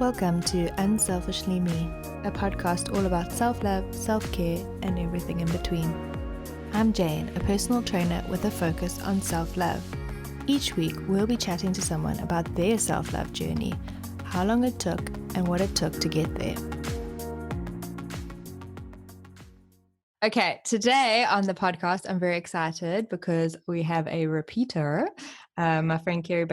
Welcome to Unselfishly Me, a podcast all about self-love, self-care, and everything in between. I'm Jane, a personal trainer with a focus on self-love. Each week, we'll be chatting to someone about their self-love journey, how long it took, and what it took to get there. Okay, today on the podcast, I'm very excited because we have a repeater. My friend Keri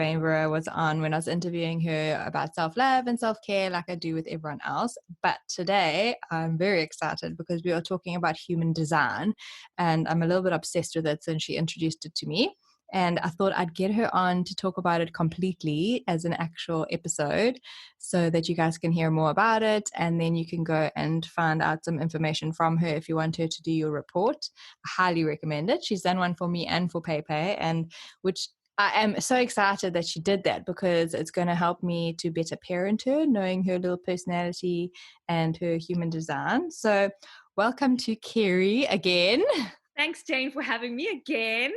was on when I was interviewing her about self-love and self-care like I do with everyone else. But today I'm very excited because we are talking about human design, and I'm a little bit obsessed with it since she introduced it to me. And I thought I'd get her on to talk about it completely as an actual episode so that you guys can hear more about it. And then you can go and find out some information from her if you want her to do your report. I highly recommend it. She's done one for me and for Pepe, and which I am so excited that she did that because it's going to help me to better parent her, knowing her little personality and her human design. So welcome to Keri again. Thanks, Jane, for having me again.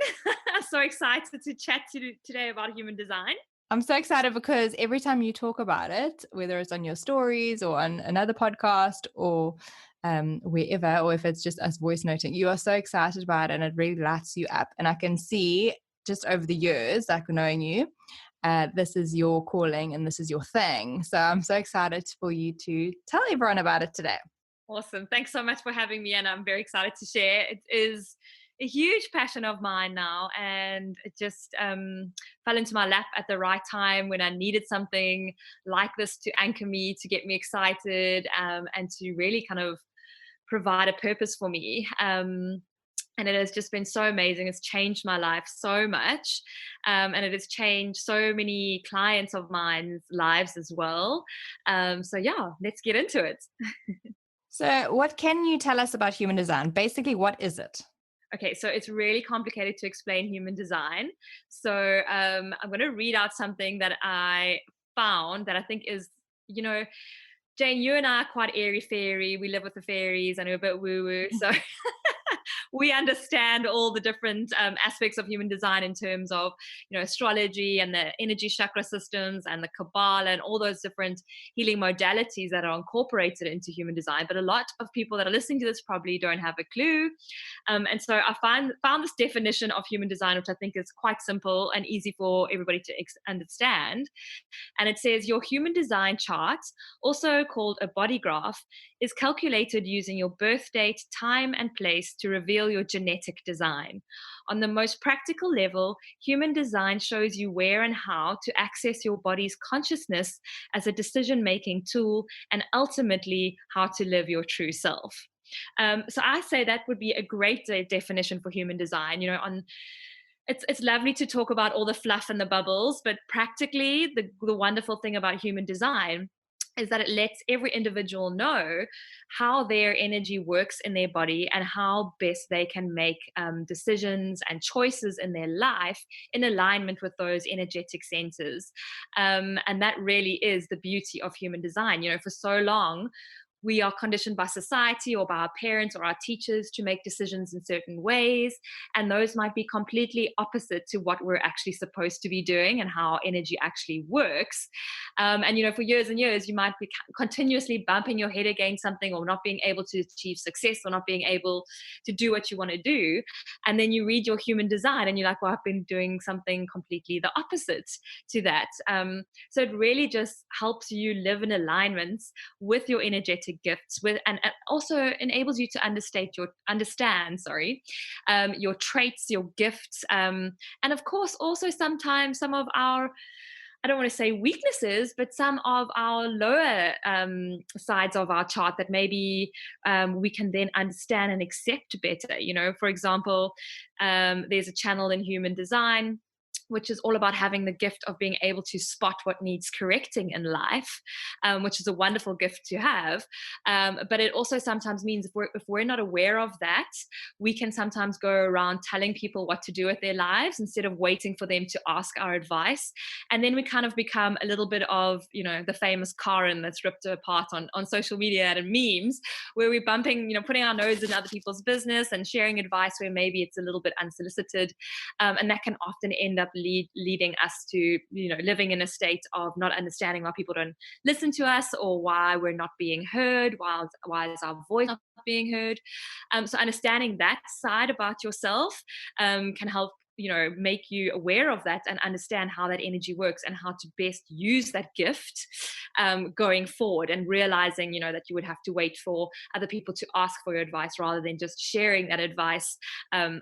I'm so excited to chat today about human design. I'm so excited because every time you talk about it, whether it's on your stories or on another podcast or wherever, or if it's just us voice noting, you are so excited about it and it really lights you up. And I can see just over the years, like knowing you, this is your calling and this is your thing. So I'm so excited for you to tell everyone about it today. Awesome. Thanks so much for having me. And I'm very excited to share. It is a huge passion of mine now. And it just fell into my lap at the right time when I needed something like this to anchor me, to get me excited, and to really kind of provide a purpose for me. And it has just been so amazing. It's changed my life so much. And it has changed so many clients of mine's lives as well. So yeah, let's get into it. So what can you tell us about human design? Basically, what is it? Okay, so it's really complicated to explain human design. So I'm going to read out something that I found that I think is, Jane, you and I are quite airy fairy. We live with the fairies and we're a bit woo woo. So we understand all the different aspects of human design in terms of astrology and the energy chakra systems and the Kabbalah and all those different healing modalities that are incorporated into human design. But a lot of people that are listening to this probably don't have a clue. And so I found this definition of human design, which I think is quite simple and easy for everybody to understand. And it says your human design chart, also called a body graph, is calculated using your birth date, time, and place to reveal your genetic design. On the most practical level, human design shows you where and how to access your body's consciousness as a decision-making tool and ultimately how to live your true self. So I say that would be a great definition for human design. It's lovely to talk about all the fluff and the bubbles, but practically the wonderful thing about human design is that it lets every individual know how their energy works in their body and how best they can make decisions and choices in their life in alignment with those energetic centers. And that really is the beauty of human design. For so long, we are conditioned by society or by our parents or our teachers to make decisions in certain ways. And those might be completely opposite to what we're actually supposed to be doing and how energy actually works. And for years and years, you might be continuously bumping your head against something or not being able to achieve success or not being able to do what you want to do. And then you read your human design and you're like, well, I've been doing something completely the opposite to that. So it really just helps you live in alignment with your energetic gifts and also enables you to understand your traits, your gifts, and of course also sometimes some of our, I don't want to say weaknesses, but some of our lower sides of our chart that maybe we can then understand and accept better. For example, there's a channel in human design which is all about having the gift of being able to spot what needs correcting in life, which is a wonderful gift to have. But it also sometimes means if we're not aware of that, we can sometimes go around telling people what to do with their lives instead of waiting for them to ask our advice. And then we kind of become a little bit of, the famous Karen that's ripped apart on social media and memes, where we're bumping, putting our nose in other people's business and sharing advice where maybe it's a little bit unsolicited. And that can often end up leading us to, living in a state of not understanding why people don't listen to us, or why we're not being heard, why is our voice not being heard. So understanding that side about yourself can help, make you aware of that and understand how that energy works and how to best use that gift going forward, and realizing, that you would have to wait for other people to ask for your advice rather than just sharing that advice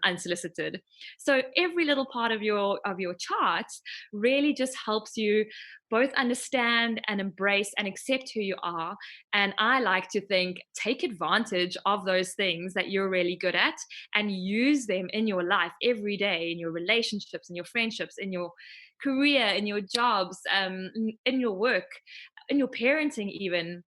unsolicited. So every little part of your chart really just helps you both understand and embrace and accept who you are. And I like to think, take advantage of those things that you're really good at and use them in your life every day, in your relationships, in your friendships, in your career, in your jobs, in your work, in your parenting, even,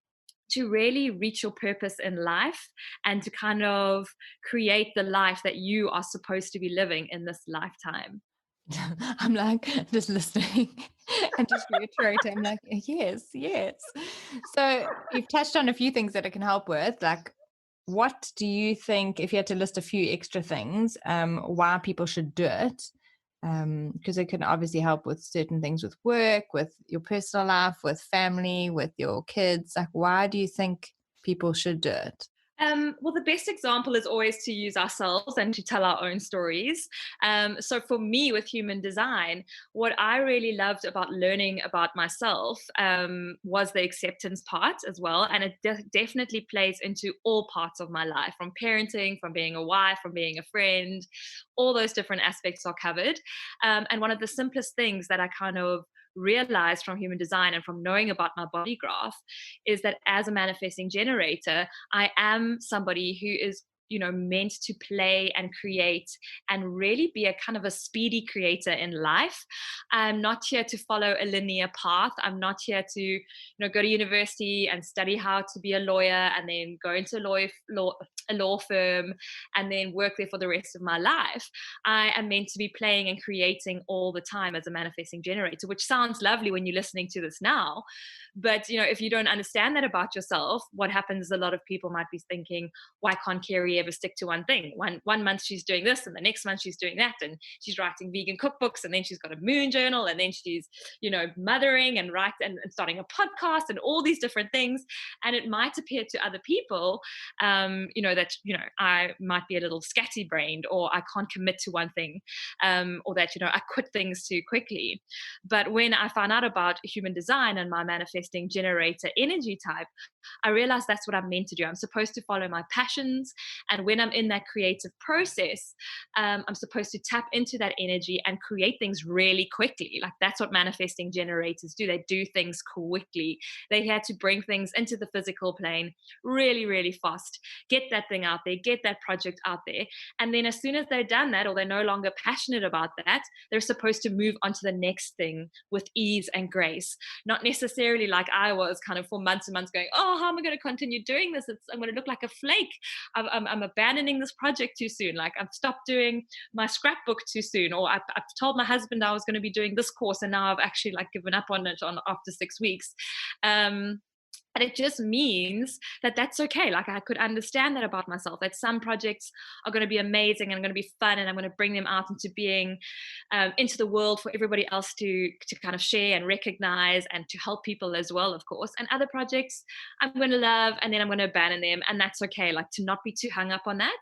to really reach your purpose in life and to kind of create the life that you are supposed to be living in this lifetime. I'm like just listening and just reiterating. I'm like, yes, yes. So you've touched on a few things that it can help with. Like, what do you think, if you had to list a few extra things, why people should do it? Because it can obviously help with certain things with work, with your personal life, with family, with your kids. Like, why do you think people should do it? Well, the best example is always to use ourselves and to tell our own stories. So, for me, with human design, what I really loved about learning about myself was the acceptance part as well. And it definitely plays into all parts of my life, from parenting, from being a wife, from being a friend. All those different aspects are covered. And one of the simplest things that I kind of realized from human design and from knowing about my body graph is that as a manifesting generator, I am somebody who is, meant to play and create and really be a kind of a speedy creator in life. I'm not here to follow a linear path. I'm not here to, go to university and study how to be a lawyer and then go into a law firm and then work there for the rest of my life. I am meant to be playing and creating all the time as a manifesting generator, which sounds lovely when you're listening to this now. But if you don't understand that about yourself, what happens is a lot of people might be thinking, why can't Keri ever stick to one thing? One month she's doing this, and the next month she's doing that, and she's writing vegan cookbooks, and then she's got a moon journal, and then she's, mothering and and starting a podcast and all these different things. And it might appear to other people, that I might be a little scatty-brained, or I can't commit to one thing, or that I quit things too quickly. But when I found out about human design and my manifesting generator energy type, I realized that's what I'm meant to do. I'm supposed to follow my passions. And when I'm in that creative process, I'm supposed to tap into that energy and create things really quickly. Like, that's what manifesting generators do. They do things quickly. They had to bring things into the physical plane really, really fast, get that thing out there, get that project out there. And then as soon as they've done that, or they're no longer passionate about that, they're supposed to move on to the next thing with ease and grace. Not necessarily like I was, kind of for months and months going, oh, how am I going to continue doing this? I'm going to look like a flake. I'm abandoning this project too soon. Like, I've stopped doing my scrapbook too soon, or I've told my husband I was going to be doing this course, and now I've actually like given up on it after 6 weeks. And it just means that that's okay. Like, I could understand that about myself, that some projects are going to be amazing and going to be fun, and I'm going to bring them out into being, into the world for everybody else to kind of share and recognize, and to help people as well, of course. And other projects I'm going to love, and then I'm going to abandon them, and that's okay. Like, to not be too hung up on that,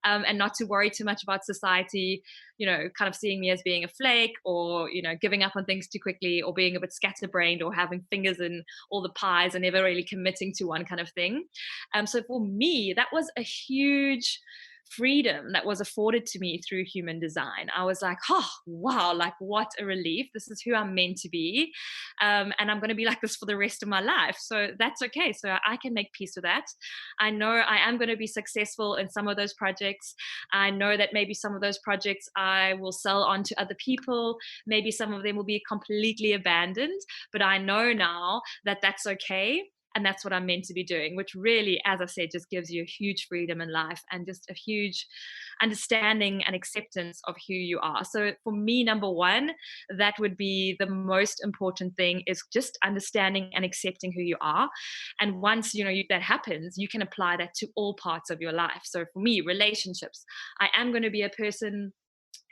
and not to worry too much about society, kind of seeing me as being a flake, or giving up on things too quickly, or being a bit scatterbrained, or having fingers in all the pies and never really committing to one kind of thing. So for me, that was a huge freedom that was afforded to me through human design. I was like, oh, wow, like, what a relief. This is who I'm meant to be. And I'm going to be like this for the rest of my life. So that's okay. So I can make peace with that. I know I am going to be successful in some of those projects. I know that maybe some of those projects I will sell on to other people. Maybe some of them will be completely abandoned. But I know now that that's okay. And that's what I'm meant to be doing, which really, as I said, just gives you a huge freedom in life and just a huge understanding and acceptance of who you are. So for me, number one, that would be the most important thing, is just understanding and accepting who you are. And once that happens, you can apply that to all parts of your life. So for me, relationships, I am going to be a person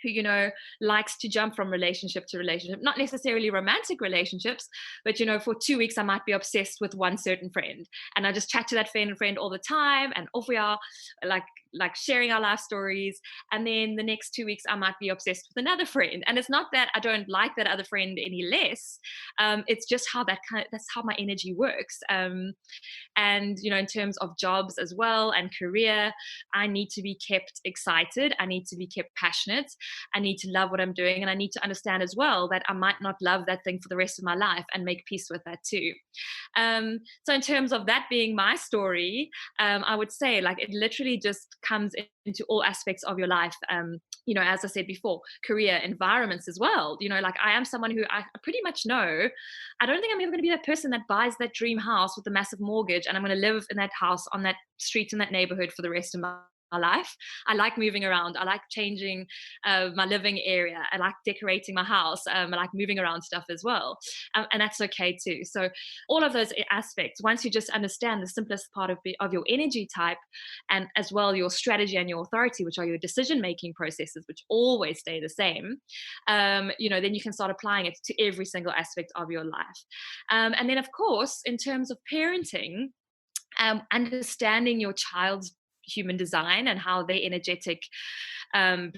who, likes to jump from relationship to relationship, not necessarily romantic relationships, but, for 2 weeks, I might be obsessed with one certain friend. And I just chat to that friend all the time. And off we are, like sharing our life stories. And then the next 2 weeks, I might be obsessed with another friend. And it's not that I don't like that other friend any less. It's just how that's how my energy works. And in terms of jobs as well and career, I need to be kept excited, I need to be kept passionate, I need to love what I'm doing, and I need to understand as well that I might not love that thing for the rest of my life, and make peace with that too. So in terms of that being my story, I would say, like, it literally just comes into all aspects of your life. As I said before, career, environments as well. Like, I am someone who I pretty much know, I don't think I'm ever going to be that person that buys that dream house with a massive mortgage and I'm going to live in that house on that street in that neighborhood for the rest of my life. I like moving around. I like changing my living area. I like decorating my house. I like moving around stuff as well. And that's okay too. So all of those aspects, once you just understand the simplest part of your energy type, and as well your strategy and your authority, which are your decision making processes, which always stay the same, then you can start applying it to every single aspect of your life. And then, of course, in terms of parenting, understanding your child's human design and how their energetic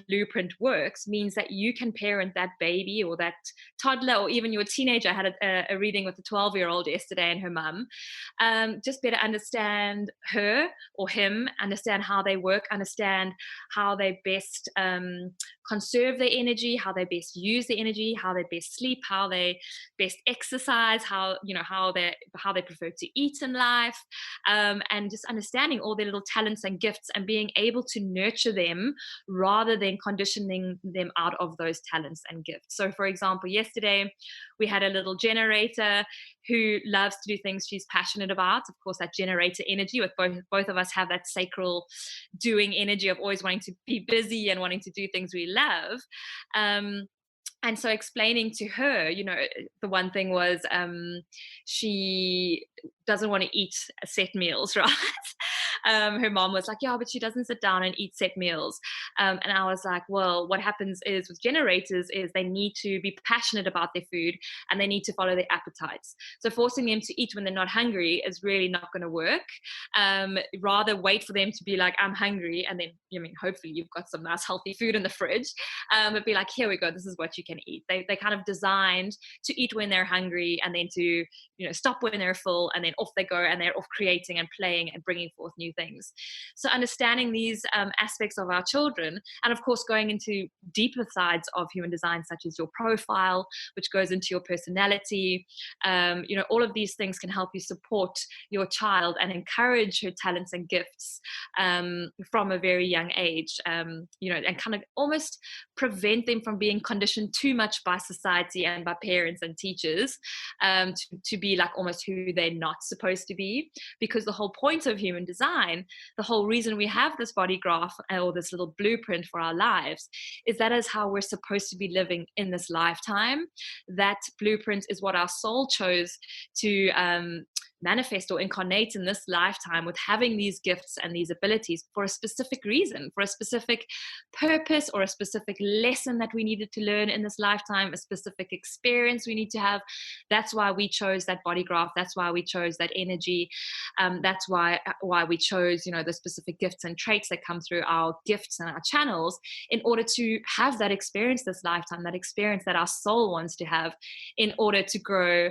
blueprint works means that you can parent that baby or that toddler or even your teenager. I had a reading with a 12-year-old yesterday and her mum. Just better understand her or him, understand how they work, understand how they best conserve their energy, how they best use their energy, how they best sleep, how they best exercise, how they prefer to eat in life, and just understanding all their little talents and gifts and being able to nurture them rather than conditioning them out of those talents and gifts. So, for example, yesterday we had a little generator who loves to do things she's passionate about. Of course, that generator energy, with both of us have that sacral doing energy of always wanting to be busy and wanting to do things we love. And so explaining to her, the one thing was, she doesn't want to eat set meals, right? Her mom was like, yeah, but she doesn't sit down and eat set meals. And I was like, well, what happens is with generators is they need to be passionate about their food and they need to follow their appetites. So forcing them to eat when they're not hungry is really not going to work. Rather wait for them to be like, I'm hungry. And then, hopefully you've got some nice healthy food in the fridge. But be like, here we go, this is what you can eat. They kind of designed to eat when they're hungry and then to, stop when they're full, and then off they go and they're off creating and playing and bringing forth new things. So understanding these aspects of our children, and of course going into deeper sides of human design, such as your profile, which goes into your personality, all of these things can help you support your child and encourage her talents and gifts from a very young age, and kind of almost prevent them from being conditioned too much by society and by parents and teachers, to be like almost who they're not supposed to be. Because the whole point of human design, the whole reason we have this body graph or this little blueprint for our lives, is that is how we're supposed to be living in this lifetime. That blueprint is what our soul chose to manifest or incarnate in this lifetime, with having these gifts and these abilities for a specific reason, for a specific purpose, or a specific lesson that we needed to learn in this lifetime, a specific experience we need to have. That's why we chose that body graph. That's why we chose that energy. That's why we chose, the specific gifts and traits that come through our gifts and our channels, in order to have that experience this lifetime, that experience that our soul wants to have, in order to grow,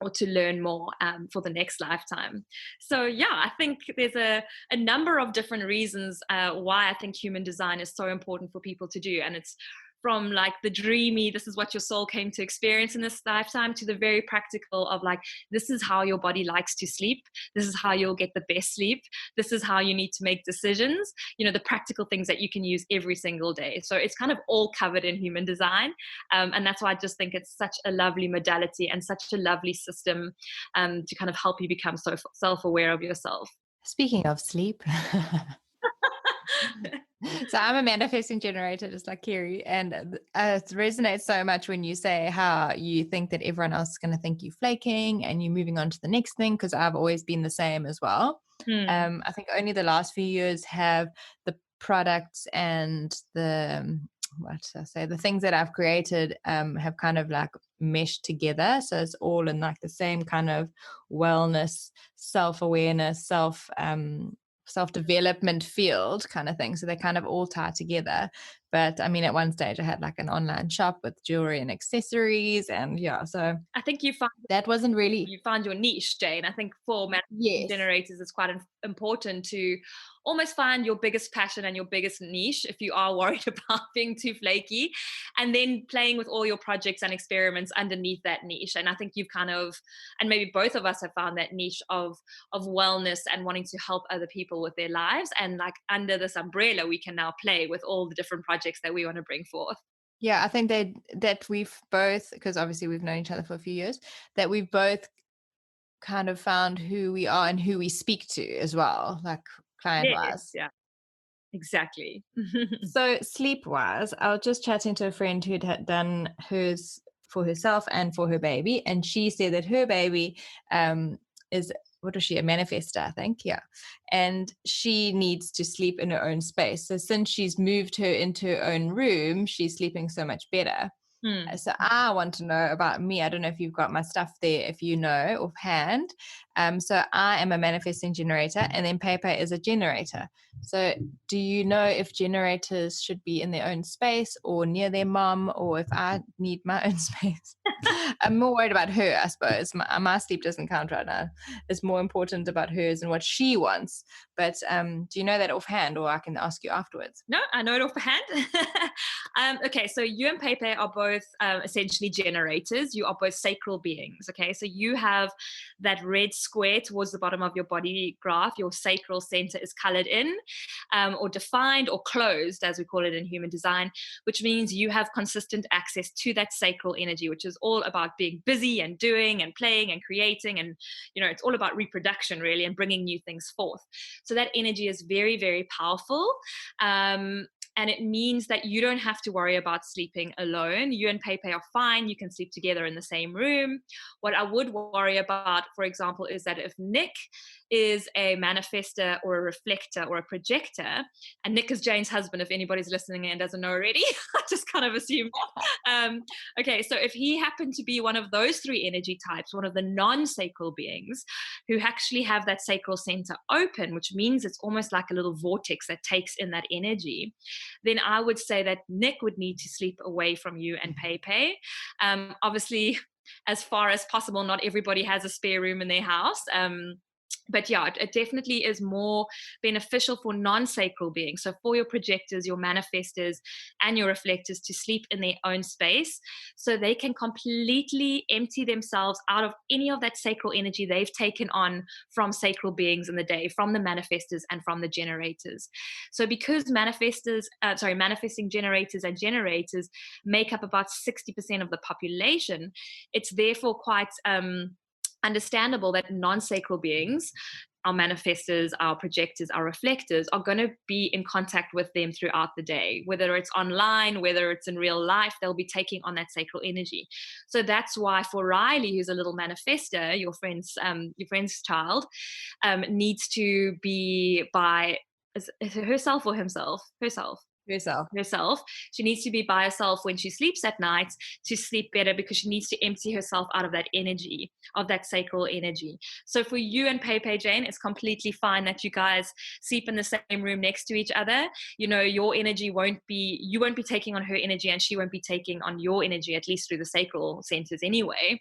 or to learn more for the next lifetime. So yeah, I think there's a number of different reasons why I think human design is so important for people to do. And it's from like the dreamy, this is what your soul came to experience in this lifetime, to the very practical of like, this is how your body likes to sleep. This is how you'll get the best sleep. This is how you need to make decisions, the practical things that you can use every single day. So it's kind of all covered in human design. And that's why I just think it's such a lovely modality and such a lovely system to kind of help you become so self-aware of yourself. Speaking of sleep, so I'm a manifesting generator, just like Keri, and it resonates so much when you say how you think that everyone else is going to think you flaking and you're moving on to the next thing, because I've always been the same as well. I think only the last few years have the products and the what should I say, the things that I've created have kind of like meshed together. So it's all in like the same kind of wellness, self-awareness, self-development field kind of thing. So they kind of all tie together. But I mean, at one stage I had like an online shop with jewelry and accessories, and yeah, so I think you find that wasn't really. you found your niche, Jane. I think for manifesting Yes. generators, it's quite important to almost find your biggest passion and your biggest niche if you are worried about being too flaky, and then playing with all your projects and experiments underneath that niche. And I think you've kind of, and maybe both of us have found that niche of wellness and wanting to help other people with their lives. And like under this umbrella, we can now play with all the different projects that we want to bring forth. Yeah, I think that we've both, because obviously we've known each other for a few years, that we've both kind of found who we are and who we speak to as well, like client Yes, wise. yeah, exactly. So sleep wise, I was just chatting to a friend who'd had done hers for herself and for her baby, and she said that her baby is, what is she, a manifester, I think, yeah, and she needs to sleep in her own space. So since she's moved her into her own room, she's sleeping so much better. Hmm. So I want to know about me. I don't know if you've got my stuff there, if you know offhand. So I am a manifesting generator, and then Pepe is a generator. So do you know if generators should be in their own space or near their mum, or if I need my own space? I'm more worried about her, I suppose. My sleep doesn't count right now. It's more important about hers and what she wants. But do you know that offhand, or I can ask you afterwards? No, I know it off the hand. Okay, so you and Pepe are both essentially generators. You are both sacral beings. Okay, so you have that red square towards the bottom of your body graph. Your sacral center is colored in, or defined, or closed, as we call it in human design, which means you have consistent access to that sacral energy, which is all about being busy and doing and playing and creating. And, it's all about reproduction, really, and bringing new things forth. So that energy is very, very powerful. And it means that you don't have to worry about sleeping alone. You and Pepe are fine. You can sleep together in the same room. What I would worry about, for example, is that if Nick is a manifester or a reflector or a projector, and Nick is Jane's husband, if anybody's listening and doesn't know already, I just kind of assumed. Okay, so if he happened to be one of those three energy types, one of the non-sacral beings who actually have that sacral center open, which means it's almost like a little vortex that takes in that energy, then I would say that Nick would need to sleep away from you and Pepe. Obviously, as far as possible, not everybody has a spare room in their house. But yeah, it definitely is more beneficial for non-sacral beings. So for your projectors, your manifestors, and your reflectors to sleep in their own space, so they can completely empty themselves out of any of that sacral energy they've taken on from sacral beings in the day, from the manifestors and from the generators. So because manifesting generators and generators make up about 60% of the population, it's therefore quite understandable that non-sacral beings, our manifestors, our projectors, our reflectors, are going to be in contact with them throughout the day, whether it's online, whether it's in real life. They'll be taking on that sacral energy. So that's why for Riley, who's a little manifestor, your friend's child, needs to be by, is it herself or himself? Yourself. Herself. She needs to be by herself when she sleeps at night to sleep better, because she needs to empty herself out of that energy, of that sacral energy. So for you and Pepe, Jane, it's completely fine that you guys sleep in the same room next to each other. Your energy you won't be taking on her energy, and she won't be taking on your energy, at least through the sacral centers anyway.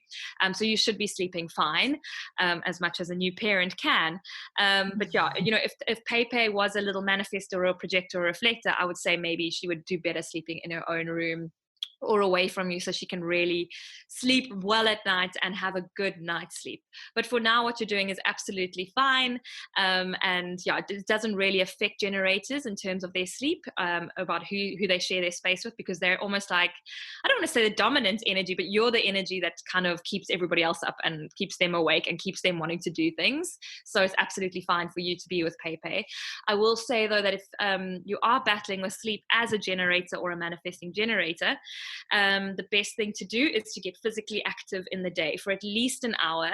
So you should be sleeping fine, as much as a new parent can. But yeah, if Pepe was a little manifestor or a projector or a reflector, I would say maybe she would do better sleeping in her own room or away from you, so she can really sleep well at night and have a good night's sleep. But for now, what you're doing is absolutely fine. And yeah, it doesn't really affect generators in terms of their sleep, about who they share their space with, because they're almost like, I don't want to say the dominant energy, but you're the energy that kind of keeps everybody else up and keeps them awake and keeps them wanting to do things. So it's absolutely fine for you to be with Pepe. I will say though that if you are battling with sleep as a generator or a manifesting generator, The best thing to do is to get physically active in the day for at least an hour.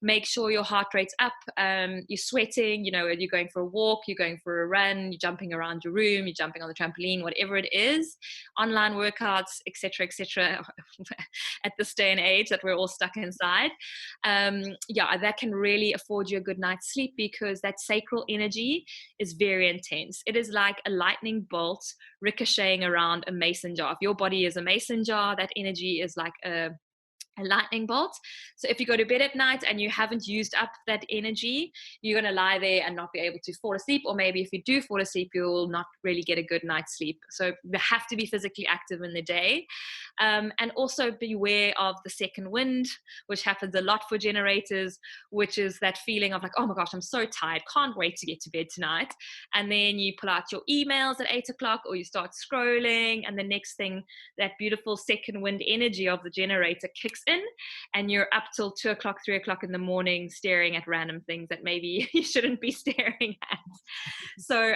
Make sure your heart rate's up, you're sweating, you're going for a walk, you're going for a run, you're jumping around your room, you're jumping on the trampoline, whatever it is, online workouts, etc., at this day and age that we're all stuck inside. That can really afford you a good night's sleep, because that sacral energy is very intense. It is like a lightning bolt ricocheting around a mason jar. If your body is a mason jar, that energy is like a lightning bolt. So if you go to bed at night and you haven't used up that energy, you're going to lie there and not be able to fall asleep. Or maybe if you do fall asleep, you'll not really get a good night's sleep. So you have to be physically active in the day. And also beware of the second wind, which happens a lot for generators, which is that feeling of like, oh my gosh, I'm so tired, can't wait to get to bed tonight. And then you pull out your emails at 8 o'clock, or you start scrolling, and the next thing, that beautiful second wind energy of the generator kicks in, and you're up till 2 o'clock, 3 o'clock in the morning staring at random things that maybe you shouldn't be staring at. So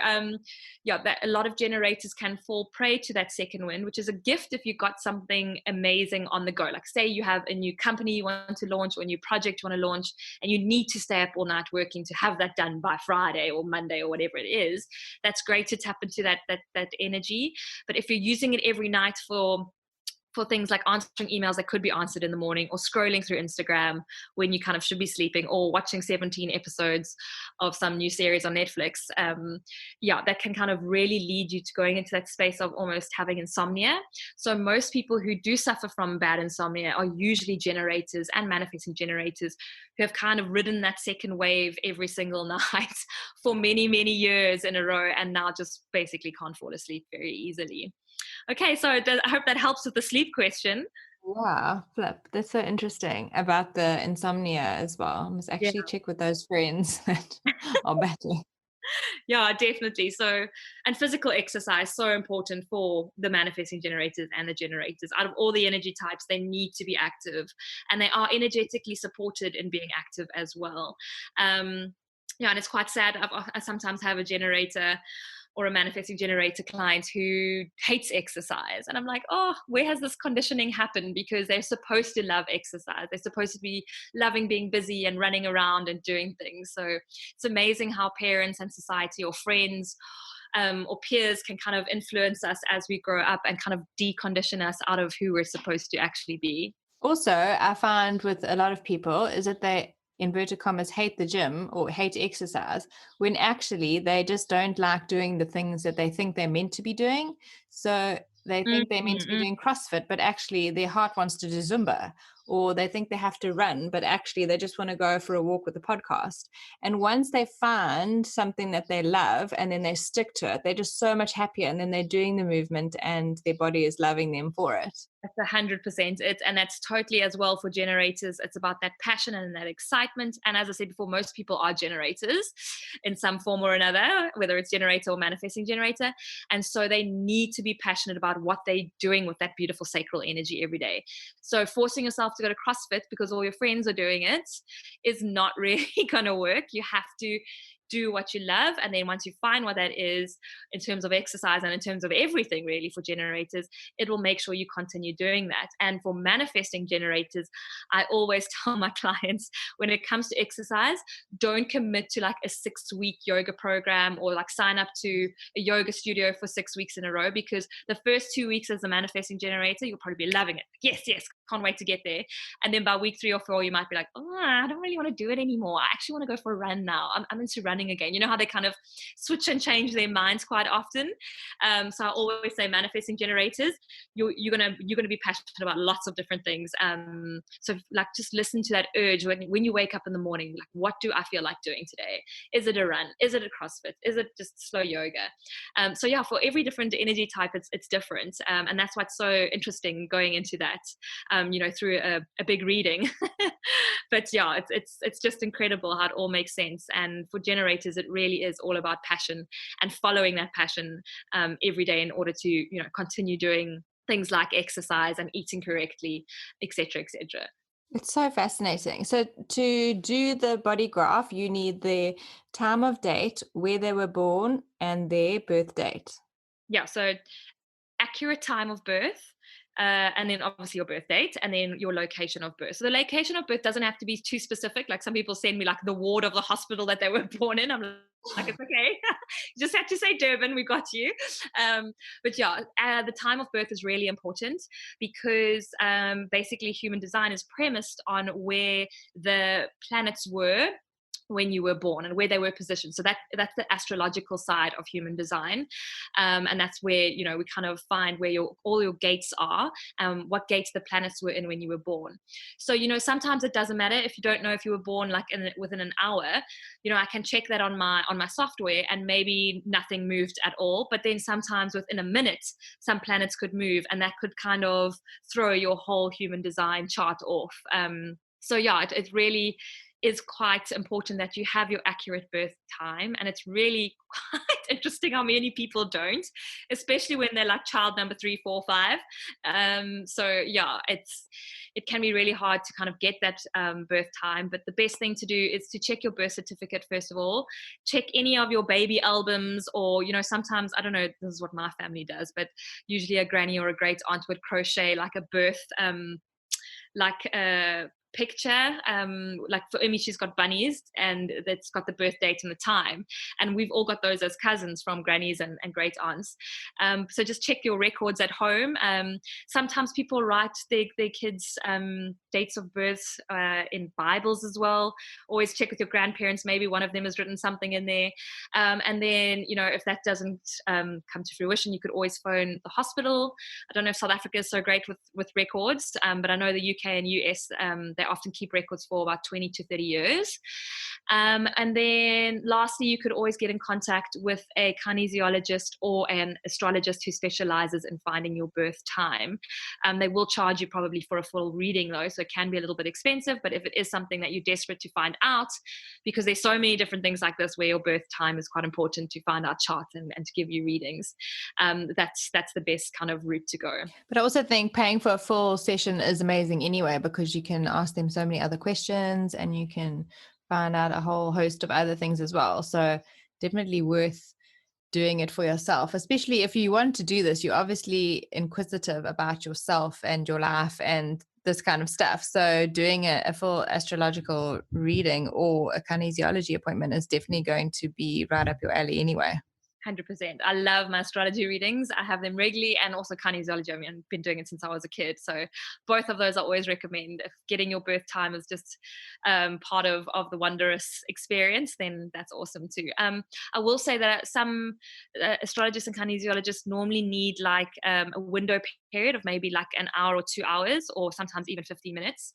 that a lot of generators can fall prey to that second wind, which is a gift if you got something amazing on the go. Like say you have a new company you want to launch, or a new project you want to launch, and you need to stay up all night working to have that done by Friday or Monday or whatever it is. That's great to tap into that energy. But if you're using it every night for things like answering emails that could be answered in the morning, or scrolling through Instagram when you kind of should be sleeping, or watching 17 episodes of some new series on Netflix, that can kind of really lead you to going into that space of almost having insomnia. So most people who do suffer from bad insomnia are usually generators and manifesting generators who have kind of ridden that second wave every single night for many, many years in a row, and now just basically can't fall asleep very easily. Okay, so I hope that helps with the sleep question. Yeah, flip. That's so interesting about the insomnia as well. I must Yeah, actually check with those friends that are battling. yeah, definitely. So, and physical exercise, so important for the manifesting generators and the generators. Out of all the energy types, they need to be active, and they are energetically supported in being active as well. And it's quite sad. I sometimes have a generator or a manifesting generator client who hates exercise. And I'm like, oh, where has this conditioning happened? Because they're supposed to love exercise. They're supposed to be loving being busy and running around and doing things. So it's amazing how parents and society or friends or peers can kind of influence us as we grow up and kind of decondition us out of who we're supposed to actually be. Also, I find with a lot of people is that they, inverted commas, hate the gym or hate exercise, when actually they just don't like doing the things that they think they're meant to be doing. So they think they're meant to be Mm-hmm. doing CrossFit, but actually their heart wants to do Zumba, or they think they have to run, but actually they just want to go for a walk with a podcast. And once they find something that they love and then they stick to it, they're just so much happier. And then they're doing the movement and their body is loving them for it. That's 100%. And that's totally as well for generators. It's about that passion and that excitement. And as I said before, most people are generators in some form or another, whether it's generator or manifesting generator. And so they need to be passionate about what they're doing with that beautiful sacral energy every day. So forcing yourself to go to CrossFit because all your friends are doing it is not really going to work. You have to do what you love, and then once you find what that is in terms of exercise and in terms of everything really for generators, it will make sure you continue doing that. And for manifesting generators, I always tell my clients, when it comes to exercise, don't commit to like a 6-week yoga program, or like sign up to a yoga studio for 6 weeks in a row, because the first 2 weeks as a manifesting generator, you'll probably be loving it. Yes, can't wait to get there. And then by week 3 or 4, you might be like, oh, I don't really want to do it anymore. I actually want to go for a run now. I'm into running again. You know how they kind of switch and change their minds quite often. So I always say, manifesting generators, you're gonna be passionate about lots of different things. So like just listen to that urge when you wake up in the morning. Like, what do I feel like doing today? Is it a run? Is it a CrossFit? Is it just slow yoga? So yeah, for every different energy type, it's different, and that's what's so interesting going into that. Through a big reading. But yeah, it's just incredible how it all makes sense. And for generators, it really is all about passion and following that passion every day in order to continue doing things like exercise and eating correctly, etc., etc. It's so fascinating. So to do the body graph, you need their time of date, where they were born, and their birth date. Yeah, so accurate time of birth, and then obviously your birth date, and then your location of birth. So the location of birth doesn't have to be too specific. Like some people send me like the ward of the hospital that they were born in. I'm like, it's okay. You just have to say Durban, we got you. But yeah, the time of birth is really important because basically human design is premised on where the planets were when you were born and where they were positioned. So that's the astrological side of human design, and that's where we kind of find where all your gates are, what gates the planets were in when you were born. So sometimes it doesn't matter if you don't know if you were born like within an hour. I can check that on my software and maybe nothing moved at all. But then sometimes within a minute, some planets could move, and that could kind of throw your whole human design chart off. So yeah, it really is quite important that you have your accurate birth time. And it's really quite interesting how many people don't, especially when they're like child number 3, 4, 5. So yeah, it can be really hard to kind of get that birth time. But the best thing to do is to check your birth certificate first of all. Check any of your baby albums, or sometimes, I don't know, this is what my family does, but usually a granny or a great aunt would crochet like a birth like a picture, like for Umi, she's got bunnies and that's got the birth date and the time, and we've all got those as cousins from grannies and great aunts. So just check your records at home. Sometimes people write their kids dates of birth in Bibles as well. Always check with your grandparents, maybe one of them has written something in there. And then if that doesn't come to fruition, you could always phone the hospital. I don't know if South Africa is so great with records, but I know the UK and US, they often keep records for about 20 to 30 years. And then lastly, you could always get in contact with a kinesiologist or an astrologist who specializes in finding your birth time. They will charge you probably for a full reading though, so it can be a little bit expensive, but if it is something that you're desperate to find out, because there's so many different things like this where your birth time is quite important to find out charts and to give you readings, that's the best kind of route to go. But I also think paying for a full session is amazing anyway, because you can ask them so many other questions and you can find out a whole host of other things as well. So definitely worth doing it for yourself, especially if you want to do this. You're obviously inquisitive about yourself and your life and this kind of stuff. So doing a full astrological reading or a kinesiology appointment is definitely going to be right up your alley anyway. 100%. I love my astrology readings. I have them regularly, and also kinesiology. I mean, I've been doing it since I was a kid. So both of those I always recommend. If getting your birth time is just part of the wondrous experience, then that's awesome too. I will say that some astrologists and kinesiologists normally need like a window period of maybe like an hour or 2 hours, or sometimes even 50 minutes.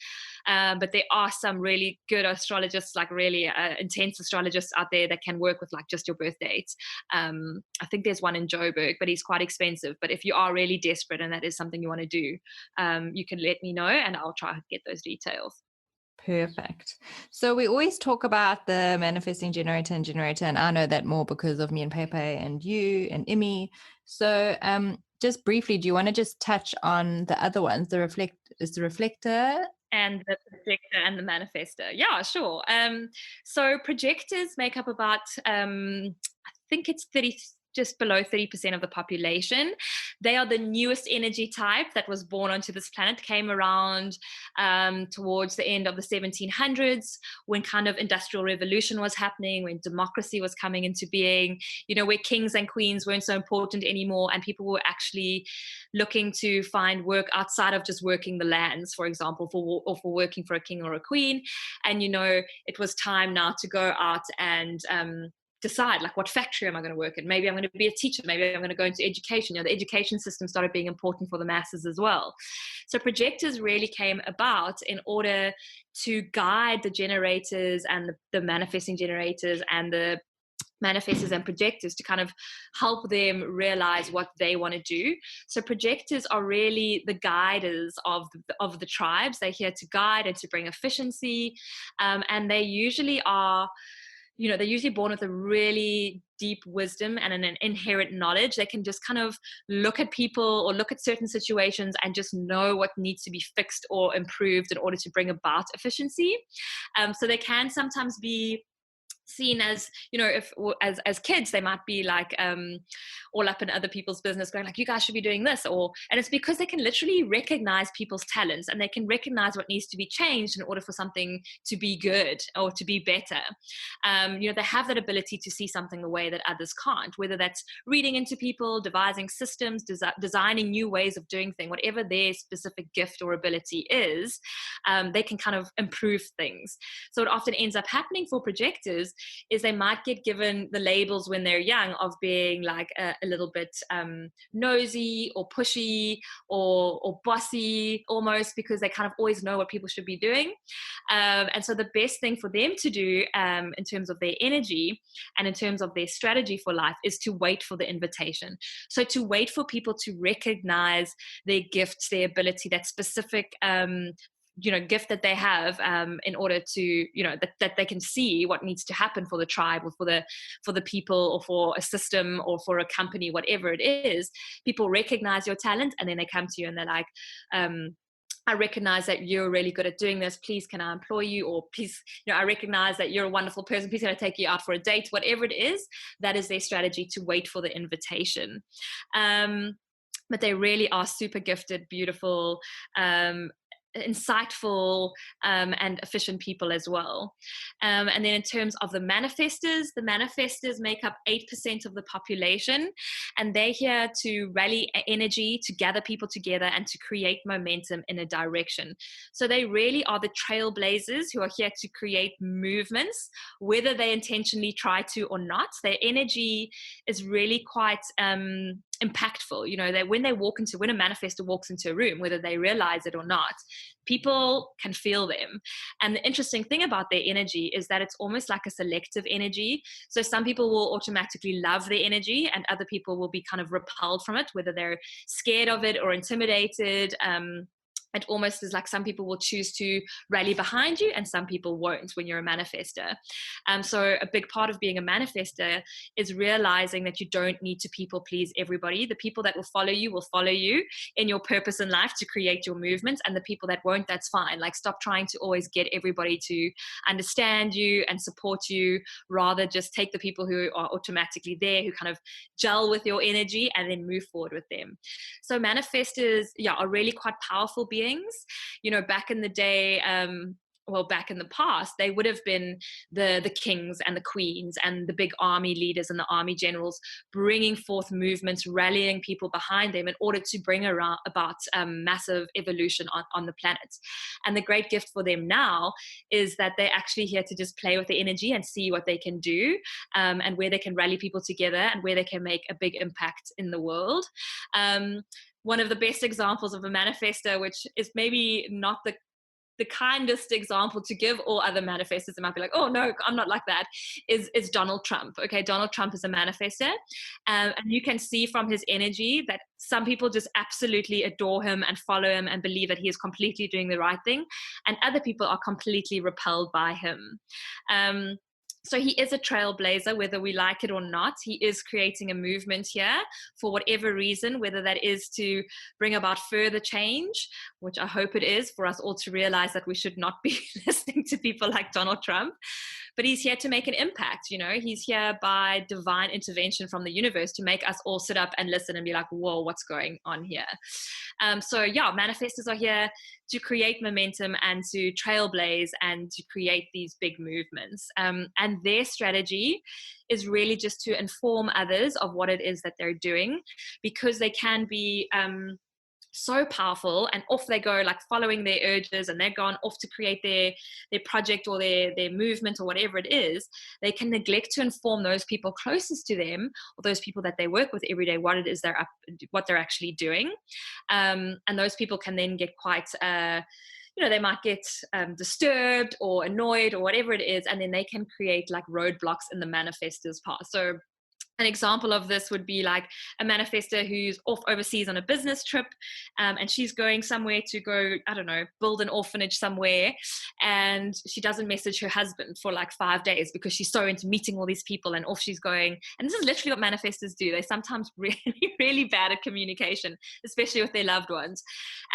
But there are some really good astrologists, like really intense astrologists out there that can work with like just your birth date. I think there's one in Joburg, but he's quite expensive. But if you are really desperate and that is something you want to do, you can let me know and I'll try to get those details. Perfect. So we always talk about the manifesting generator, and I know that more because of me and Pepe and you and Emmy. So just briefly, do you want to just touch on the other ones? The reflector and the projector and the manifester? Yeah, sure. So projectors make up about I think it's just below 30% of the population. They are the newest energy type that was born onto this planet, came around towards the end of the 1700s, when kind of industrial revolution was happening, when democracy was coming into being, where kings and queens weren't so important anymore, and people were actually looking to find work outside of just working the lands, for example, for working for a king or a queen. And it was time now to go out and decide, like, what factory am I going to work in? Maybe I'm going to be a teacher. Maybe I'm going to go into education. The education system started being important for the masses as well. So projectors really came about in order to guide the generators and the manifesting generators and the manifestors and projectors to kind of help them realize what they want to do. So projectors are really the guiders of the tribes. They're here to guide and to bring efficiency, and they usually are, they're usually born with a really deep wisdom and an inherent knowledge. They can just kind of look at people or look at certain situations and just know what needs to be fixed or improved in order to bring about efficiency. So they can sometimes be seen as, if as kids they might be like all up in other people's business, going like, you guys should be doing this, and it's because they can literally recognize people's talents, and they can recognize what needs to be changed in order for something to be good or to be better. They have that ability to see something the way that others can't, whether that's reading into people, devising systems, designing new ways of doing things, whatever their specific gift or ability is. They can kind of improve things. So what often ends up happening for projectors is they might get given the labels when they're young of being like a little bit nosy or pushy or bossy almost, because they kind of always know what people should be doing. And so the best thing for them to do in terms of their energy and in terms of their strategy for life is to wait for the invitation. So to wait for people to recognize their gifts, their ability, that specific gift that they have, in order to, that they can see what needs to happen for the tribe or for the people or for a system or for a company, whatever it is. People recognize your talent, and then they come to you and they're like, I recognize that you're really good at doing this. Please, can I employ you? Or please, I recognize that you're a wonderful person. Please, can I take you out for a date? Whatever it is, that is their strategy, to wait for the invitation. But they really are super gifted, beautiful, insightful, and efficient people as well. And then in terms of the manifestors make up 8% of the population, and they're here to rally energy, to gather people together, and to create momentum in a direction. So they really are the trailblazers who are here to create movements, whether they intentionally try to or not. Their energy is really quite impactful. When a manifestor walks into a room, whether they realize it or not, people can feel them. And the interesting thing about their energy is that it's almost like a selective energy. So some people will automatically love their energy, and other people will be kind of repelled from it, whether they're scared of it or intimidated. It almost is like some people will choose to rally behind you and some people won't when you're a manifestor. So a big part of being a manifestor is realizing that you don't need to people please everybody. The people that will follow you in your purpose in life to create your movement, and the people that won't, that's fine. Like, stop trying to always get everybody to understand you and support you. Rather, just take the people who are automatically there, who kind of gel with your energy, and then move forward with them. So manifestors, are really quite powerful beings. Back in the day, back in the past, they would have been the kings and the queens and the big army leaders and the army generals, bringing forth movements, rallying people behind them in order to bring about massive evolution on the planet. And the great gift for them now is that they're actually here to just play with the energy and see what they can do, and where they can rally people together and where they can make a big impact in the world. One of the best examples of a manifestor, which is maybe not the kindest example to give all other manifestors, it might be like, oh no, I'm not like that, is Donald Trump. Okay, Donald Trump is a manifestor, and you can see from his energy that some people just absolutely adore him and follow him and believe that he is completely doing the right thing, and other people are completely repelled by him. So he is a trailblazer, whether we like it or not. He is creating a movement here for whatever reason, whether that is to bring about further change, which I hope it is, for us all to realize that we should not be listening to people like Donald Trump. But he's here to make an impact. He's here by divine intervention from the universe to make us all sit up and listen and be like, whoa, what's going on here? Manifestors are here to create momentum and to trailblaze and to create these big movements. And their strategy is really just to inform others of what it is that they're doing, because they can be so powerful, and off they go, like following their urges, and they're gone off to create their project or their movement or whatever it is. They can neglect to inform those people closest to them, or those people that they work with every day, what it is what they're actually doing. And those people can then get quite they might get disturbed or annoyed or whatever it is, and then they can create like roadblocks in the manifestor's path. So An example of this would be like a manifestor who's off overseas on a business trip, and she's going somewhere to go, I don't know, build an orphanage somewhere, and she doesn't message her husband for like 5 days because she's so into meeting all these people, and off she's going. And this is literally what manifestors do. They're sometimes really, really bad at communication, especially with their loved ones.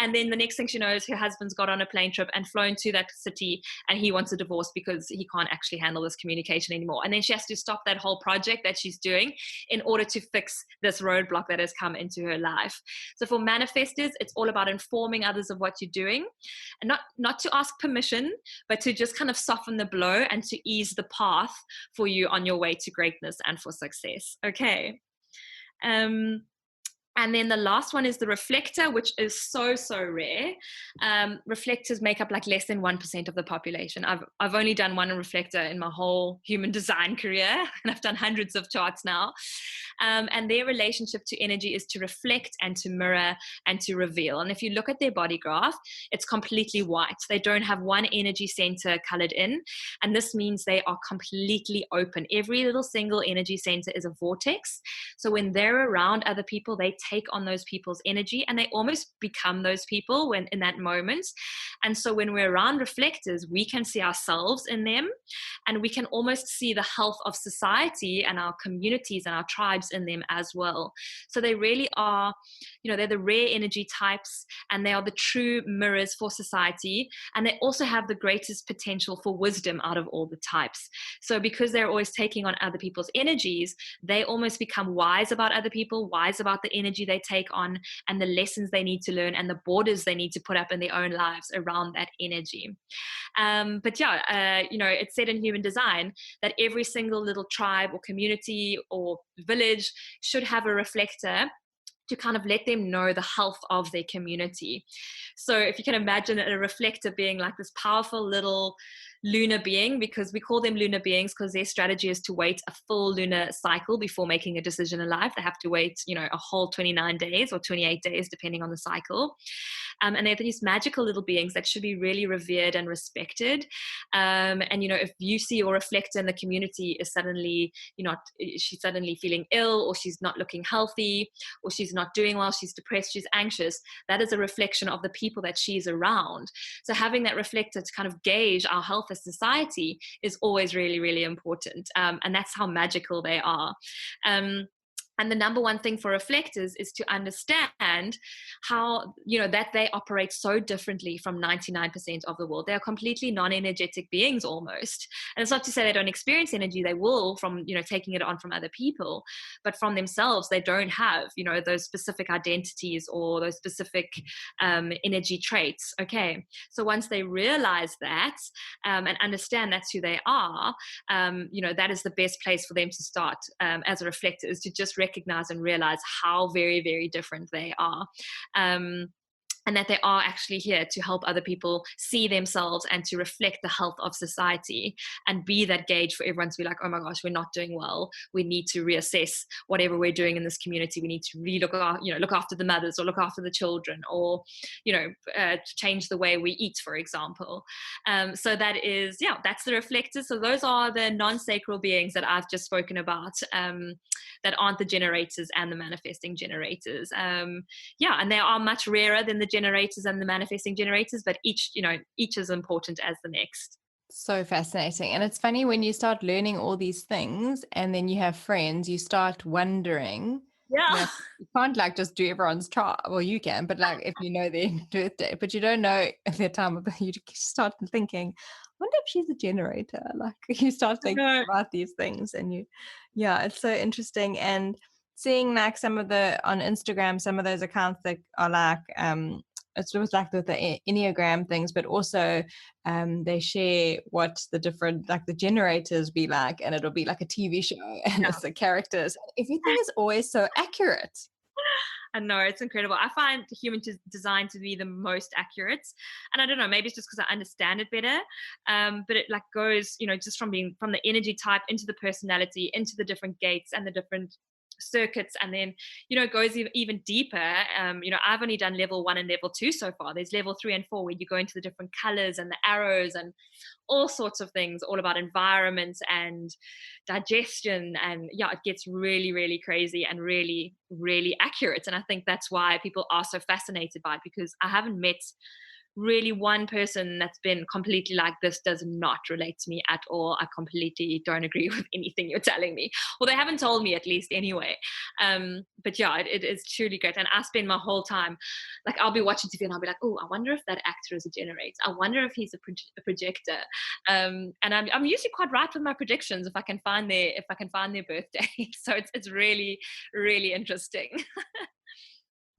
And then the next thing she knows, her husband's got on a plane trip and flown to that city, and he wants a divorce because he can't actually handle this communication anymore. And then she has to stop that whole project that she's doing in order to fix this roadblock that has come into her life. So for manifestors, it's all about informing others of what you're doing, and not to ask permission, but to just kind of soften the blow and to ease the path for you on your way to greatness and for success. Okay. And then the last one is the reflector, which is so, so rare. Reflectors make up like less than 1% of the population. I've only done one reflector in my whole human design career, and I've done hundreds of charts now. And their relationship to energy is to reflect and to mirror and to reveal. And if you look at their body graph, it's completely white. They don't have one energy center colored in. And this means they are completely open. Every little single energy center is a vortex. So when they're around other people, they take on those people's energy, and they almost become those people when in that moment. And so when we're around reflectors, we can see ourselves in them, and we can almost see the health of society and our communities and our tribes in them as well. So they really are, they're the rare energy types, and they are the true mirrors for society, and they also have the greatest potential for wisdom out of all the types. So because they're always taking on other people's energies, they almost become wise about other people, wise about the energy they take on, and the lessons they need to learn, and the borders they need to put up in their own lives around that energy. But yeah, it's said in human design that every single little tribe or community or village should have a reflector to kind of let them know the health of their community. So if you can imagine a reflector being like this powerful little lunar being, because we call them lunar beings because their strategy is to wait a full lunar cycle before making a decision in life. They have to wait, a whole 29 days or 28 days, depending on the cycle. And they're these magical little beings that should be really revered and respected. And, if you see your reflector in the community is suddenly, she's suddenly feeling ill, or she's not looking healthy, or she's not doing well, she's depressed, she's anxious, that is a reflection of the people that she's around. So having that reflector to kind of gauge our health as society is always really, really important. And that's how magical they are. And the number one thing for reflectors is to understand how, that they operate so differently from 99% of the world. They are completely non-energetic beings almost. And it's not to say they don't experience energy. They will from, taking it on from other people. But from themselves, they don't have, those specific identities or those specific energy traits. Okay. So once they realize that and understand that's who they are, that is the best place for them to start as a reflector, is to just recognize and realize how very, very different they are. And that they are actually here to help other people see themselves and to reflect the health of society, and be that gauge for everyone to be like, oh my gosh, we're not doing well. We need to reassess whatever we're doing in this community. We need to really look after the mothers, or look after the children, or, change the way we eat, for example. So that is, that's the reflector. So those are the non-sacral beings that I've just spoken about, that aren't the generators and the manifesting generators. And they are much rarer than the generators and the manifesting generators, but each is important as the next. So fascinating. And it's funny when you start learning all these things and then you have friends, you start wondering. Yeah. You can't just do everyone's chart. Well, you can, but if you know their birthday, but you don't know their time of, you start thinking, I wonder if she's a generator. You start thinking about these things, and it's so interesting. And seeing some of on Instagram, some of those accounts that are it's almost with the Enneagram things, but also they share what the different the generators be like, and it'll be like a TV show, and it's the characters. Everything is always so accurate. I know, it's incredible. I find human design to be the most accurate, and I don't know, maybe it's just because I understand it better. But it goes, just from the energy type into the personality, into the different gates and the different circuits, and then it goes even deeper. I've only done level 1 and level 2 so far. There's level 3 and 4 where you go into the different colors and the arrows and all sorts of things, all about environment and digestion. And yeah, it gets really, really crazy and really, really accurate. And I think that's why people are so fascinated by it, because I haven't met really one person that's been completely like, this does not relate to me at all. I completely don't agree with anything you're telling me. Well, they haven't told me, at least, anyway. But yeah, it is truly great. And I spend my whole time, like, I'll be watching TV and I'll be like, oh, I wonder if that actor is a generator. I wonder if he's a projector. And I'm usually quite right with my predictions if I can find their birthday. So it's really, really interesting.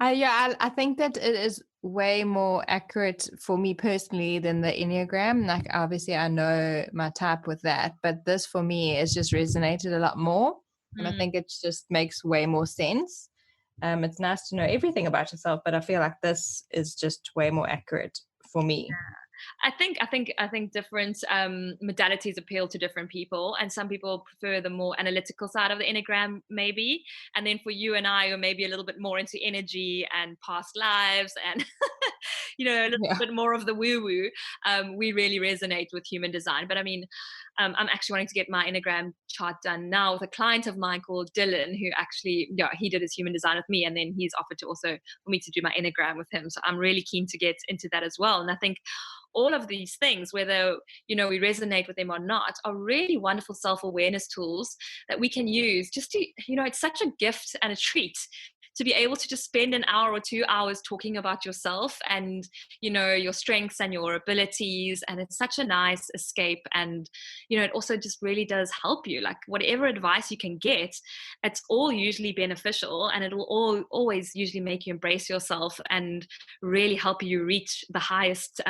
Yeah, I think that it is way more accurate for me personally than the Enneagram. Like, obviously, I know my type with that, but this for me has just resonated a lot more. And I think it just makes way more sense. It's nice to know everything about yourself, but I feel like this is just way more accurate for me. I think different modalities appeal to different people, and some people prefer the more analytical side of the Enneagram, maybe. And then for you and I, who are maybe a little bit more into energy and past lives, and a little Yeah. bit more of the woo-woo, we really resonate with human design. But I mean, I'm actually wanting to get my Enneagram chart done now with a client of mine called Dylan, who actually, yeah, he did his human design with me, and then he's offered to also for me to do my Enneagram with him. So I'm really keen to get into that as well. And I think all of these things, whether we resonate with them or not, are really wonderful self-awareness tools that we can use just to, it's such a gift and a treat to be able to just spend an hour or 2 hours talking about yourself and your strengths and your abilities. And it's such a nice escape. And it also just really does help you, like, whatever advice you can get, it's all usually beneficial, and it will always usually make you embrace yourself and really help you reach the highest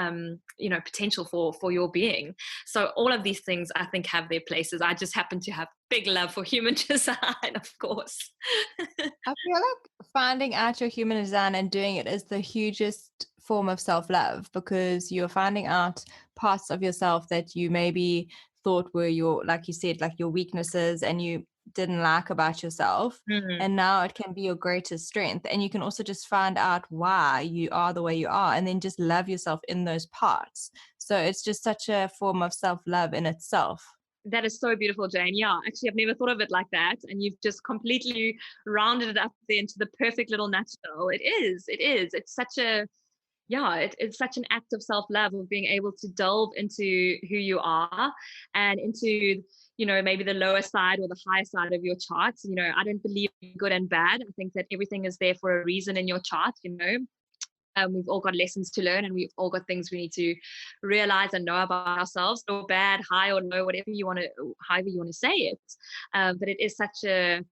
potential for your being. So all of these things, I think, have their places. I just happen to have big love for human design, of course. I feel like finding out your human design and doing it is the hugest form of self-love, because you're finding out parts of yourself that you maybe thought were your, like you said, like your weaknesses and you didn't like about yourself. Mm. And now it can be your greatest strength. And you can also just find out why you are the way you are and then just love yourself in those parts. So it's just such a form of self-love in itself. That is so beautiful, Jane. Yeah, actually, I've never thought of it like that. And you've just completely rounded it up there into the perfect little nutshell. It is. It is. It's such a, yeah, it's such an act of self-love, of being able to delve into who you are and into, maybe the lower side or the higher side of your chart. I don't believe in good and bad. I think that everything is there for a reason in your chart. We've all got lessons to learn, and we've all got things we need to realize and know about ourselves, or bad, high or low, however you want to say it. But it is such a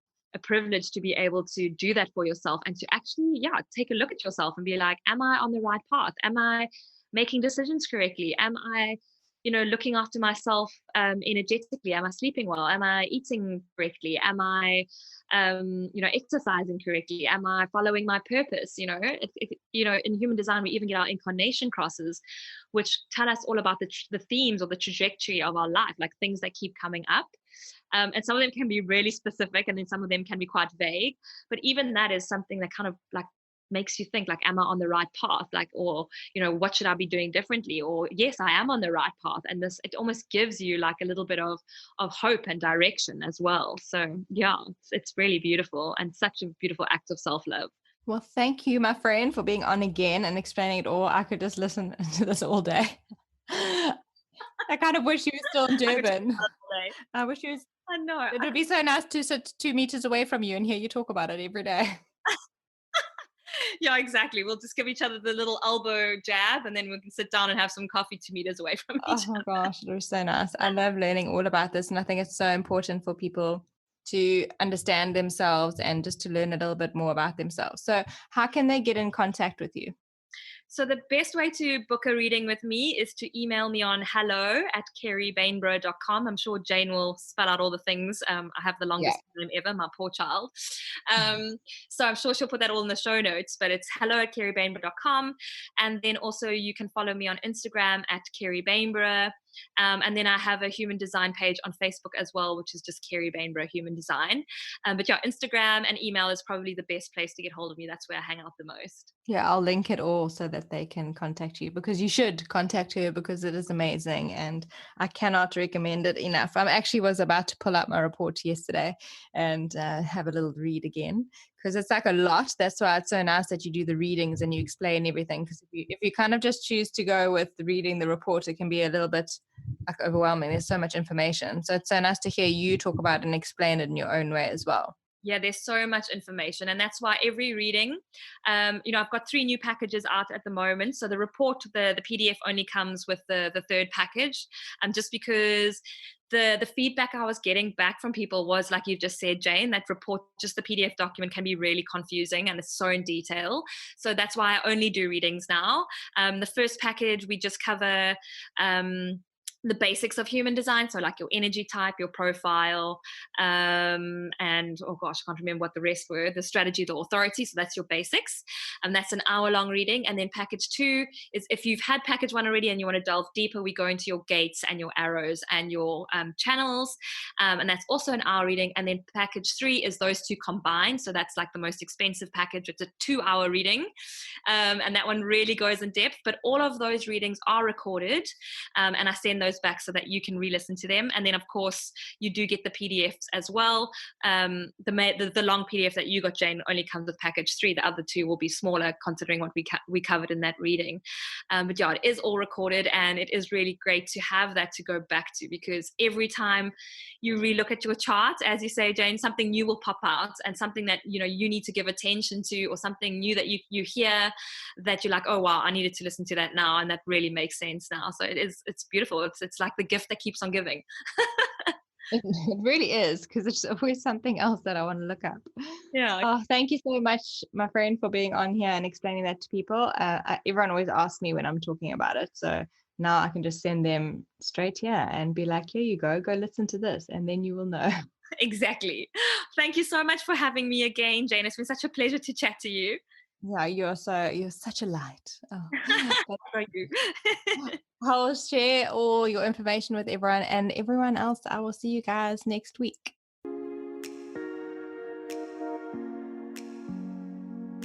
privilege to be able to do that for yourself, and to actually, yeah, take a look at yourself and be like, am I on the right path? Am I making decisions correctly? Am I looking after myself energetically? Am I sleeping well? Am I eating correctly? Am I exercising correctly? Am I following my purpose? In human design, we even get our incarnation crosses, which tell us all about the themes or the trajectory of our life, like things that keep coming up. And some of them can be really specific, and then some of them can be quite vague. But even that is something that kind of like makes you think, like, am I on the right path? Like, or what should I be doing differently? Or yes, I am on the right path. And it almost gives you like a little bit of hope and direction as well. So yeah, it's really beautiful, and such a beautiful act of self-love. Well, thank you, my friend, for being on again and explaining it all. I could just listen to this all day. I kind of wish you were still in I could talk Durban. about it all day. I wish you was. I know. It would be so nice to sit 2 meters away from you and hear you talk about it every day. Yeah, exactly. We'll just give each other the little elbow jab, and then we can sit down and have some coffee 2 meters away from Oh each my other. gosh, it was so nice. I love learning all about this, and I think it's so important for people to understand themselves and just to learn a little bit more about themselves. So, how can they get in contact with you? So the best way to book a reading with me is to email me on hello@keribainborough.com. I'm sure Jane will spell out all the things. I have the Yeah. longest name ever, my poor child. So I'm sure she'll put that all in the show notes, but it's hello@keribainborough.com. And then also you can follow me on Instagram @KeriBainborough. And then I have a human design page on Facebook as well, which is just Keri Bainborough Human Design. But yeah, Instagram and email is probably the best place to get hold of me. That's where I hang out the most. Yeah, I'll link it all so that they can contact you, because you should contact her because it is amazing and I cannot recommend it enough. I actually was about to pull up my report yesterday and have a little read again, because it's like a lot. That's why it's so nice that you do the readings and you explain everything, because if you kind of just choose to go with reading the report, it can be a little bit like overwhelming. There's so much information. So it's so nice to hear you talk about it and explain it in your own way as well. Yeah, there's so much information, and that's why every reading, I've got 3 new packages out at the moment. So the report, the PDF only comes with the third package, just because the feedback I was getting back from people was, like you've just said, Jane, that report, just the PDF document, can be really confusing and it's so in detail. So that's why I only do readings now. The first package, we just cover the basics of human design, so like your energy type, your profile, and oh gosh, I can't remember what the rest were, the strategy, the authority. So that's your basics, and that's an hour-long reading. And then package 2 is, if you've had package 1 already and you want to delve deeper, we go into your gates and your arrows and your channels, and that's also an hour reading. And then package 3 is those 2 combined, so that's like the most expensive package. It's a 2-hour reading, and that one really goes in depth. But all of those readings are recorded, and I send those back so that you can re-listen to them. And then of course you do get the PDFs as well. The long PDF that you got, Jane, only comes with package 3. The other 2 will be smaller, considering what we covered in that reading. But yeah, it is all recorded, and it is really great to have that to go back to, because every time you re-look at your chart, as you say, Jane, something new will pop out, and something that you need to give attention to, or something new that you hear that you're like, oh wow, I needed to listen to that now, and that really makes sense now. So it's beautiful. It's like the gift that keeps on giving. It really is, because there's always something else that I want to look up. Yeah. Oh, thank you so much, my friend, for being on here and explaining that to people. Everyone always asks me when I'm talking about it, so now I can just send them straight here and be like, here you go listen to this, and then you will know. Exactly. Thank you so much for having me again, Jane. It's been such a pleasure to chat to you. Yeah, you're such a light. Oh, Thank you. I'll share all your information with everyone, and everyone else, I will see you guys next week.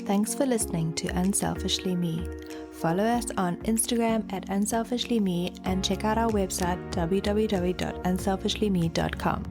Thanks for listening to Unselfishly Me. Follow us on Instagram @unselfishlyme and check out our website www.unselfishlyme.com.